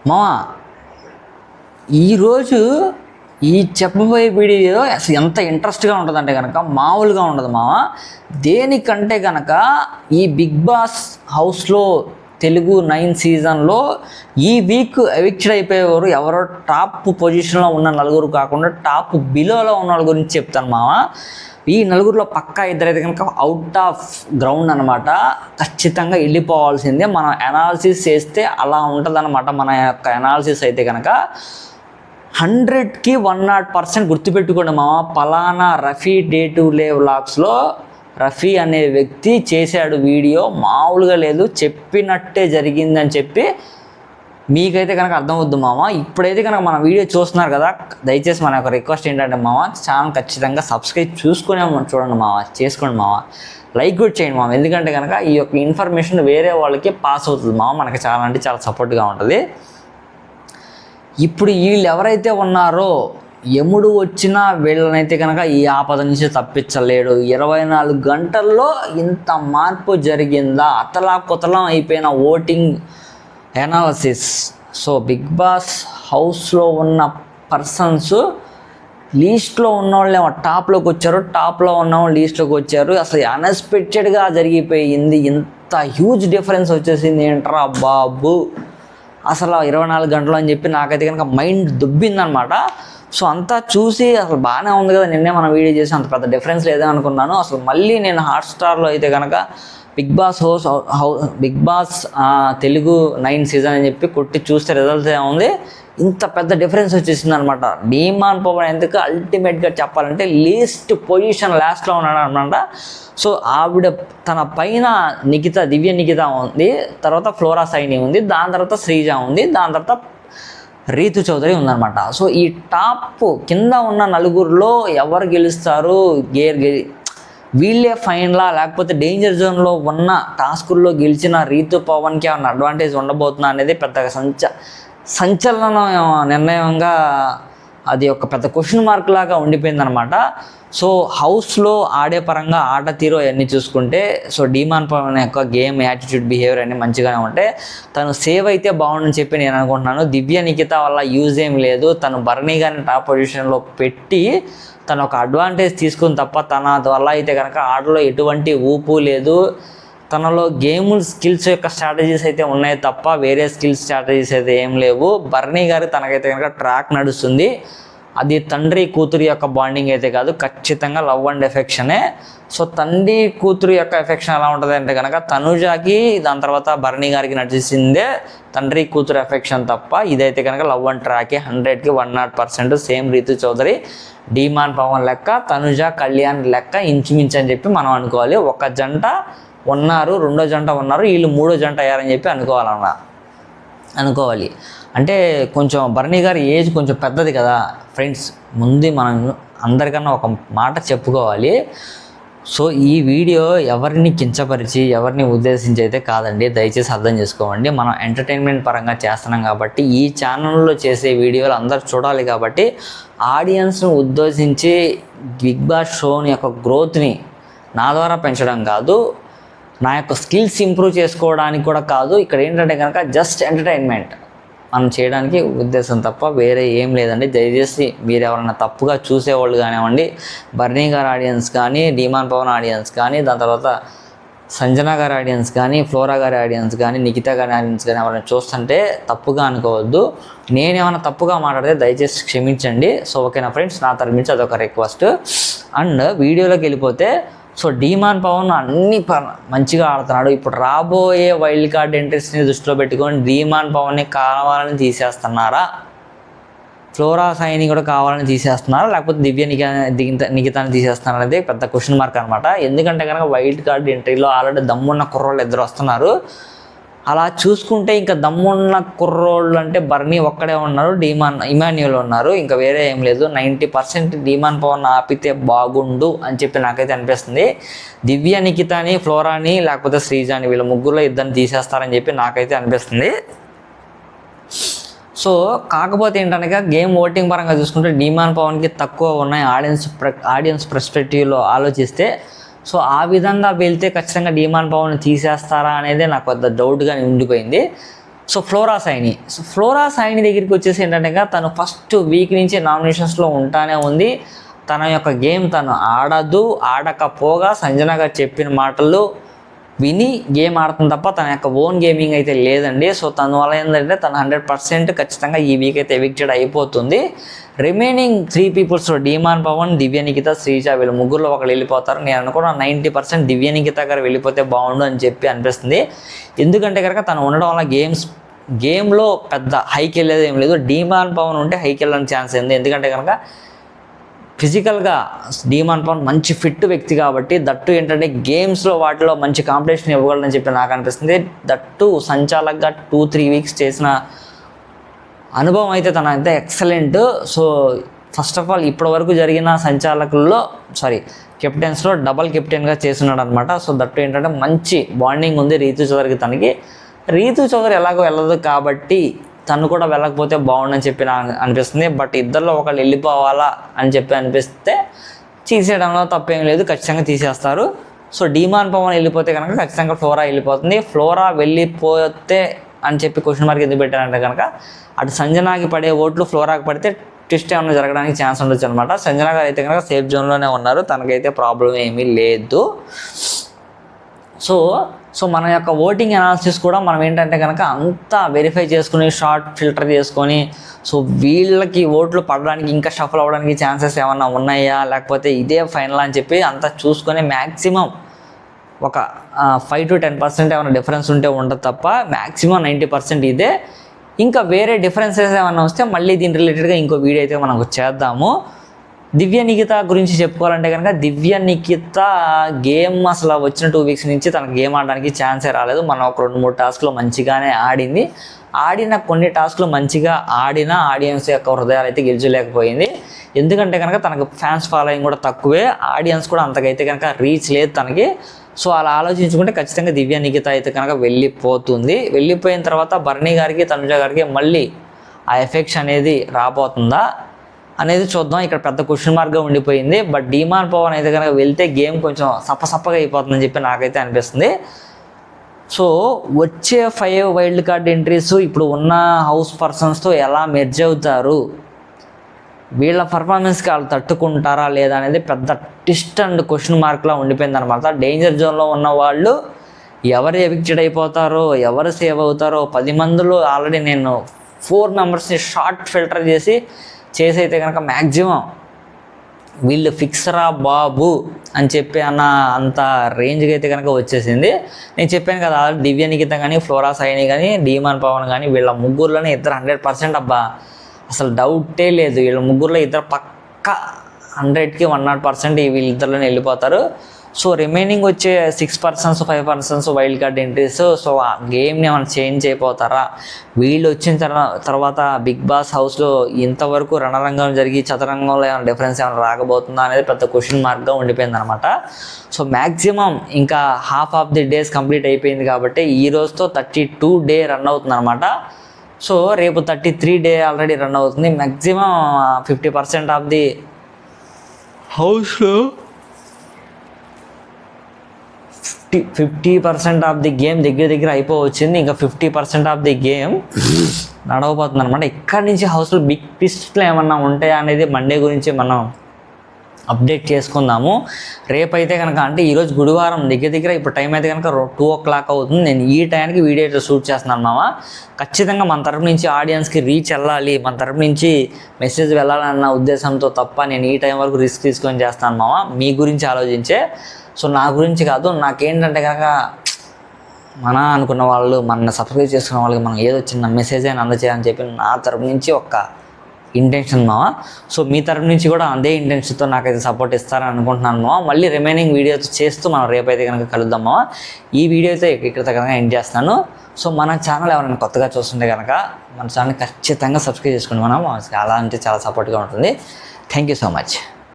మావా ఈరోజు ఈ చెప్పబోయే వీడియో అసలు ఎంత ఇంట్రెస్ట్గా ఉంటుందంటే కనుక మామూలుగా ఉండదు మావా. దేనికంటే కనుక ఈ బిగ్ బాస్ హౌస్లో తెలుగు 9 సీజన్లో ఈ వీక్ ఎవిక్టెడ్ అయిపోయేవారు ఎవరో టాప్ పొజిషన్లో ఉన్న నలుగురు కాకుండా టాప్ బిలోలో ఉన్న వాళ్ళ గురించి చెప్తాను మావా. ఈ నలుగురిలో పక్కా ఇద్దరైతే కనుక అవుట్ ఆఫ్ గ్రౌండ్ అనమాట, ఖచ్చితంగా వెళ్ళిపోవాల్సిందే. మనం అనాలిసిస్ చేస్తే అలా ఉంటుందన్నమాట. మన యొక్క అనాలిసిస్ అయితే కనుక 100కి 100% గుర్తుపెట్టుకోండి మామ. పలానా రఫీ డే టు లే వ్లాగ్స్లో రఫీ అనే వ్యక్తి చేశాడు వీడియో, మామూలుగా లేదు, చెప్పినట్టే జరిగిందని చెప్పి మీకైతే కనుక అర్థమవుద్దు మామ. ఇప్పుడైతే కనుక మన వీడియో చూస్తున్నారు కదా, దయచేసి మన యొక్క రిక్వెస్ట్ ఏంటంటే మామ, ఛానల్ ఖచ్చితంగా సబ్స్క్రైబ్ చూసుకునే చూడండి మామ, చేసుకోండి మామ, లైక్ కూడా చేయండి మామ. ఎందుకంటే కనుక ఈ యొక్క ఇన్ఫర్మేషన్ వేరే వాళ్ళకి పాస్ అవుతుంది మామ, మనకి చాలా అంటే చాలా సపోర్ట్గా ఉంటుంది. ఇప్పుడు వీళ్ళు ఎవరైతే ఉన్నారో యముడు వచ్చినా వీళ్ళనైతే కనుక ఈ ఆపద నుంచి తప్పించలేడు. 24 గంటల్లో ఇంత మార్పు జరిగిందా? అతలాకుతలం అయిపోయిన voting analysis. So Bigg Boss హౌస్లో ఉన్న పర్సన్స్ లీస్ట్లో ఉన్నవాళ్ళేమో టాప్లోకి వచ్చారు, టాప్లో ఉన్నవాళ్ళు లీస్ట్లోకి వచ్చారు. అసలు అన్ఎక్స్పెక్టెడ్గా జరిగిపోయింది. ఇంత హ్యూజ్ డిఫరెన్స్ వచ్చేసింది ఏంట్రా బాబు, అసలు 24 గంటలు అని చెప్పి నాకైతే కనుక మైండ్ దుబ్బిందనమాట. సో అంతా చూసి అసలు బాగానే ఉంది కదా, నిన్నే మనం వీడియో చేసి అంత పెద్ద డిఫరెన్స్ లేదే అనుకున్నాను. అసలు మళ్ళీ నేను హాట్స్టార్లో అయితే కనుక బిగ్ బాస్ తెలుగు 9 సీజన్ అని చెప్పి కొట్టి చూస్తే రిజల్ట్స్ ఏముంది, ఇంత పెద్ద డిఫరెన్స్ వచ్చేసింది అనమాట. డీమాన్ పవన్ ఎందుకు అల్టిమేట్గా చెప్పాలంటే లీస్ట్ పొజిషన్ లాస్ట్లో ఉన్నాడు అనమాట. సో ఆవిడ తన పైన దివ్య నిఖిత ఉంది, తర్వాత ఫ్లోరా సైని ఉంది, దాని తర్వాత శ్రీజ ఉంది, దాని తర్వాత రీతు చౌదరి ఉందన్నమాట. సో ఈ టాప్ కింద ఉన్న నలుగురిలో ఎవరు గెలుస్తారు, వీళ్ళే ఫైనలా లేకపోతే డేంజర్ జోన్లో ఉన్న టాస్కుల్లో గెలిచిన రీతు పవన్కి ఏమన్నా అడ్వాంటేజ్ ఉండబోతుందా అనేది పెద్ద సంచలన నిర్ణయంగా అది ఒక పెద్ద క్వశ్చన్ మార్క్ లాగా ఉండిపోయిందనమాట. సో హౌస్లో ఆడే పరంగా ఆట తీరు అవన్నీ చూసుకుంటే సో డీమాన్ పవన్ యొక్క గేమ్ యాటిట్యూడ్ బిహేవియర్ అన్నీ మంచిగానే ఉంటే తను సేవ్ అయితే బాగుండని చెప్పి నేను అనుకుంటున్నాను. దివ్య నిఖిత వల్ల యూజ్ ఏం లేదు, తను భరణి గారిని టాప్ పొజిషన్లో పెట్టి తను ఒక అడ్వాంటేజ్ తీసుకుని తప్ప తన వల్ల అయితే కనుక ఆటలో ఎటువంటి ఊపు లేదు. తనలో గేమ్ స్కిల్స్ యొక్క స్ట్రాటజీస్ అయితే ఉన్నాయి తప్ప వేరే స్కిల్స్ స్ట్రాటజీస్ అయితే ఏం లేవు. భరణి గారు తనకైతే కనుక ట్రాక్ నడుస్తుంది. అది తండ్రి కూతురు యొక్క బాండింగ్ అయితే కాదు, ఖచ్చితంగా లవ్ అండ్ ఎఫెక్షనే. సో తండ్రి కూతురు యొక్క ఎఫెక్షన్ ఎలా ఉంటుంది అంటే కనుక తనుజాకి దాని తర్వాత భరణి గారికి నడిచిందే తండ్రి కూతురు ఎఫెక్షన్ తప్ప ఇదైతే కనుక లవ్ అండ్ ట్రాకే 100కి 100%. సేమ్ రీతు చౌదరి డీమాన్ పవన్ లెక్క, తనుజ కళ్యాణ్ లెక్క ఇంచుమించు అని చెప్పి మనం అనుకోవాలి. ఒక జంట ఉన్నారు, రెండో జంట ఉన్నారు, వీళ్ళు మూడో జంట అయ్యారని చెప్పి అనుకోవాలి. అంటే కొంచెం భరణి గారి ఏజ్ కొంచెం పెద్దది కదా ఫ్రెండ్స్. ముందు మనం అందరికన్నా ఒక మాట చెప్పుకోవాలి. సో ఈ వీడియో ఎవరిని కించపరిచి ఎవరిని ఉద్దేశించి అయితే కాదండి, దయచేసి అర్థం చేసుకోండి. మనం ఎంటర్టైన్మెంట్ పరంగా చేస్తున్నాం కాబట్టి ఈ ఛానల్లో చేసే వీడియోలు అందరూ చూడాలి కాబట్టి ఆడియన్స్ను ఉద్దేశించి బిగ్ బాస్ షోని యొక్క గ్రోత్ని నా ద్వారా పెంచడం కాదు, నా యొక్క స్కిల్స్ ఇంప్రూవ్ చేసుకోవడానికి కూడా కాదు. ఇక్కడ ఏంటంటే కనుక జస్ట్ ఎంటర్టైన్మెంట్ మనం చేయడానికి ఉద్దేశం తప్ప వేరే ఏం లేదండి. దయచేసి మీరు ఎవరైనా తప్పుగా చూసేవాళ్ళు కానివ్వండి, భరణి గారి ఆడియన్స్ కానీ, డీమాన్ పవన్ ఆడియన్స్ కానీ, దాని తర్వాత సంజన గారి ఆడియన్స్ కానీ, ఫ్లోరా గారి ఆడియన్స్ కానీ, నిఖిత గారి ఆడియన్స్ కానీ ఎవరైనా చూస్తుంటే తప్పుగా అనుకోవద్దు. నేనేమైనా తప్పుగా మాట్లాడితే దయచేసి క్షమించండి. సో ఓకేనా ఫ్రెండ్స్, నా తరఫు నుంచి అదొక రిక్వెస్ట్. అండ్ వీడియోలోకి వెళ్ళిపోతే సో డీమాన్ పవన్ అన్ని మంచిగా ఆడుతున్నాడు. ఇప్పుడు రాబోయే వైల్డ్ కార్డ్ ఎంట్రీస్ని దృష్టిలో పెట్టుకొని డీమాన్ పవన్ని కావాలని తీసేస్తున్నారా, ఫ్లోరా సైని కూడా కావాలని తీసేస్తున్నారా, లేకపోతే దివ్య నిఖితాన్ని తీసేస్తున్నారా అనేది పెద్ద క్వశ్చన్ మార్క్ అనమాట. ఎందుకంటే కనుక వైల్డ్ కార్డ్ ఎంట్రీలో ఆల్రెడీ దమ్మున్న కుర్రోళ్ళు 2 వస్తున్నారు. అలా చూసుకుంటే ఇంకా దమ్మున్న కుర్రోళ్ళు అంటే భరణి ఒక్కడే ఉన్నారు, ఇమాన్యుయల్ ఉన్నారు, ఇంకా వేరే ఏం లేదు. 90% డీమాన్ పవన్ ఆపితే బాగుండు అని చెప్పి నాకైతే అనిపిస్తుంది. దివ్య నిఖితాని, ఫ్లోరాని లేకపోతే శ్రీజాని వీళ్ళ ముగ్గురులో ఇద్దరిని తీసేస్తారని చెప్పి నాకైతే అనిపిస్తుంది. సో కాకపోతే ఏంటనగా గేమ్ ఓటింగ్ పరంగా చూసుకుంటే డీమాన్ పవన్కి తక్కువ ఉన్నాయి ఆడియన్స్ పర్స్పెక్టివ్లో ఆలోచిస్తే. సో ఆ విధంగా వెళ్తే ఖచ్చితంగా డీమాన్ పవన్ తీసేస్తారా అనేది నాకు పెద్ద డౌట్గా ఉండిపోయింది. సో ఫ్లోరా సైని దగ్గరికి వచ్చేసి ఏంటంటే తను ఫస్ట్ వీక్ నుంచి నామినేషన్స్లో ఉంటానే ఉంది. తన యొక్క గేమ్ తను ఆడకపోగా సంజన గారు చెప్పిన మాటలు విని గేమ్ ఆడుతుంది తప్ప తన యొక్క ఓన్ గేమింగ్ అయితే లేదండి. సో తన వల్ల ఏంటంటే తను 100% ఖచ్చితంగా ఈ వీక్ అయితే ఎవిక్టెడ్ అయిపోతుంది. రిమైనింగ్ 3 పీపుల్స్లో డీమాన్ పవన్, దివ్య నిఖిత, శ్రీజ వీళ్ళు ముగ్గురులో ఒకరు వెళ్ళిపోతారు. నేను అనుకున్న 90% దివ్య నిఖిత గారు వెళ్ళిపోతే బాగుండు అని చెప్పి అనిపిస్తుంది. ఎందుకంటే కనుక తను ఉండడం వల్ల గేమ్లో పెద్ద హైకి వెళ్ళేది ఏం లేదు. డీమాన్ పవన్ ఉంటే హైకి వెళ్ళడానికి ఛాన్స్ ఉంది. ఎందుకంటే కనుక ఫిజికల్గా డీమాన్ పవన్ మంచి ఫిట్ వ్యక్తి కాబట్టి, దట్టు ఏంటంటే గేమ్స్లో వాటిలో మంచి కాంపిటీషన్ ఇవ్వగలదని చెప్పి నాకు అనిపిస్తుంది. దట్టు సంచాలకుగా 2-3 వీక్స్ చేసిన అనుభవం అయితే తన అయితే excellent. So first of all ఇప్పటి వరకు జరిగిన కెప్టెన్స్లో డబల్ కెప్టెన్గా చేస్తున్నాడు అనమాట. సో దట్టు ఏంటంటే మంచి బాండింగ్ ఉంది రీతు చౌదరికి తనకి. రీతు చౌదరి ఎలాగో వెళ్ళదు కాబట్టి తను కూడా వెళ్ళకపోతే బాగుండని చెప్పి నాకు అనిపిస్తుంది. బట్ ఇద్దరిలో ఒకళ్ళు వెళ్ళిపోవాలా అని చెప్పి అనిపిస్తే తీసేయడంలో తప్పేం లేదు, ఖచ్చితంగా తీసేస్తారు. సో డీమాన్ పవన్ వెళ్ళిపోతే కనుక ఖచ్చితంగా ఫ్లోరా వెళ్ళిపోతుంది. ఫ్లోరా వెళ్ళిపోతే అని చెప్పి క్వశ్చన్ మార్క్ ఎందుకు పెట్టారంటే కనుక అటు సంజనాకి పడే ఓట్లు ఫ్లోరాకి పడితే ట్విస్ట్ ఏమైనా జరగడానికి ఛాన్స్ ఉండొచ్చు అనమాట. సంజన గారు అయితే కనుక సేఫ్ జోన్లోనే ఉన్నారు, తనకైతే ప్రాబ్లం ఏమీ లేదు. సో మన యొక్క ఓటింగ్ అనాలిసిస్ కూడా మనం ఏంటంటే కనుక అంతా వెరిఫై చేసుకుని షార్ట్ ఫిల్టర్ చేసుకొని సో వీళ్ళకి ఓట్లు పడడానికి ఇంకా షఫల్ అవ్వడానికి ఛాన్సెస్ ఏమన్నా ఉన్నాయా లేకపోతే ఇదే ఫైనల్ అని చెప్పి అంతా చూసుకొని మ్యాక్సిమం ఒక 5-10% ఏమైనా డిఫరెన్స్ ఉంటే ఉండదు తప్ప మ్యాక్సిమం 90% ఇదే. ఇంకా వేరే డిఫరెన్సెస్ ఏమైనా వస్తే మళ్ళీ దీని రిలేటెడ్గా ఇంకో వీడియో అయితే మనం చేద్దాము. దివ్య నిఖిత గురించి చెప్పుకోవాలంటే కనుక దివ్య నిఖిత గేమ్ అసలు వచ్చిన 2 వీక్స్ నుంచి తనకు గేమ్ ఆడడానికి ఛాన్సే రాలేదు. మనం ఒక 2-3 టాస్క్లో మంచిగానే ఆడిన కొన్ని టాస్క్లు మంచిగా ఆడిన ఆడియన్స్ యొక్క హృదయాలు అయితే గెలిచలేకపోయింది. ఎందుకంటే కనుక తనకు ఫ్యాన్స్ ఫాలోయింగ్ కూడా తక్కువే, ఆడియన్స్ కూడా అంతకైతే కనుక రీచ్ లేదు తనకి. సో అలా ఆలోచించుకుంటే ఖచ్చితంగా దివ్య నిఖిత అయితే కనుక వెళ్ళిపోతుంది. వెళ్ళిపోయిన తర్వాత భరణి గారికి తనుజ గారికి మళ్ళీ ఆ ఎఫెక్ట్స్ అనేది రాబోతుందా అనేది చూద్దాం. ఇక్కడ పెద్ద క్వశ్చన్ మార్క్గా ఉండిపోయింది. బట్ డీమాన్ పవన్ అయితే కనుక వెళ్తే గేమ్ కొంచెం సప్పగా అయిపోతుందని చెప్పి నాకైతే అనిపిస్తుంది. సో వచ్చే 5 వైల్డ్ కార్డ్ ఎంట్రీస్ ఇప్పుడు ఉన్న హౌస్ పర్సన్స్తో ఎలా మెర్జ్ అవుతారు, వీళ్ళ పర్ఫార్మెన్స్కి వాళ్ళు తట్టుకుంటారా లేదా అనేది పెద్ద ట్విస్ట్ అండ్ క్వశ్చన్ మార్క్లా ఉండిపోయింది అనమాట. డేంజర్ జోన్లో ఉన్న వాళ్ళు ఎవరు ఎవిక్టెడ్ అయిపోతారో ఎవరు సేవ్ అవుతారో 10 మందిలో ఆల్రెడీ నేను 4 మెంబర్స్ని షార్ట్ ఫిల్టర్ చేసి అయితే కనుక మ్యాక్సిమం వీళ్ళు ఫిక్సరా బాబు అని చెప్పి అంత రేంజ్కి అయితే కనుక వచ్చేసింది. నేను చెప్పాను కదా దివ్య నిఖిత కానీ ఫ్లోరా సైని కానీ డీమాన్ పవన్ కానీ వీళ్ళ ముగ్గురులోనే ఇద్దరు 100% అబ్బా అసలు డౌటే లేదు. వీళ్ళ ముగ్గురులో ఇద్దరు పక్కా 100కి 100% వీళ్ళిద్దరిలోనే వెళ్ళిపోతారు. సో రిమైనింగ్ వచ్చే 6%, 5% వైల్డ్ కార్డ్ ఎంట్రీస్. సో ఆ గేమ్ని ఏమైనా చేంజ్ అయిపోతారా, వీళ్ళు వచ్చిన తర్వాత బిగ్ బాస్ హౌస్లో ఇంతవరకు రణరంగం జరిగి చదరంగంలో ఏమైనా డిఫరెన్స్ ఏమైనా రాకపోతుందా అనేది పెద్ద క్వశ్చన్ మార్క్గా ఉండిపోయింది అనమాట. సో మ్యాక్సిమం ఇంకా half of the days complete అయిపోయింది కాబట్టి ఈ రోజుతో 32 డే రన్ అవుతుంది అనమాట. సో రేపు 33 డే ఆల్రెడీ రన్ అవుతుంది. మ్యాక్సిమం 50% ఆఫ్ ది హౌస్లో 50% ఆఫ్ ది గేమ్ దగ్గర అయిపోవచ్చింది. ఇంకా 50% ఆఫ్ ది గేమ్ నడవబోతుంది అనమాట. ఇక్కడి నుంచి హౌస్లో బిగ్ ట్విస్ట్లు ఏమన్నా ఉంటాయా అనేది మండే గురించి మనం అప్డేట్ చేసుకుందాము. రేపైతే కనుక అంటే ఈరోజు గురువారం దగ్గర ఇప్పుడు టైం అయితే కనుక 2 o'clock అవుతుంది. నేను ఈ టైంకి వీడియో అయితే షూట్ చేస్తున్నాను మామ. ఖచ్చితంగా మన తరపు నుంచి ఆడియన్స్కి రీచ్ వెళ్ళాలి, మన తరపు నుంచి మెసేజ్ వెళ్ళాలన్న ఉద్దేశంతో తప్ప నేను ఈ టైం వరకు రిస్క్ తీసుకొని చేస్తాను మామ. మీ గురించి ఆలోచించే, సో నా గురించి కాదు. నాకేంటంటే కనుక మన అనుకున్న వాళ్ళు మన సబ్స్క్రైబ్ చేసుకున్న వాళ్ళకి మనం ఏదో చిన్న మెసేజ్ అయినా అందచేయాలని చెప్పి నా తరపు నుంచి ఒక ఇంటెన్షన్ మావా. సో మీ తరపు నుంచి కూడా అదే ఇంటెన్షన్తో నాకైతే సపోర్ట్ ఇస్తారని అనుకుంటున్నాను మావా. మళ్ళీ రిమైనింగ్ వీడియోస్ చేస్తూ మనం రేపైతే కనుక కలుద్దాం మావా. ఈ వీడియో అయితే ఇక్కడ కనుక ఎండ్ చేస్తాను. సో మన ఛానల్ ఎవరైనా కొత్తగా చూస్తుంటే కనుక మన ఛానల్ ఖచ్చితంగా సబ్స్క్రైబ్ చేసుకోండి. మనం చాలా అంటే చాలా సపోర్ట్గా ఉంటుంది. Thank you so much.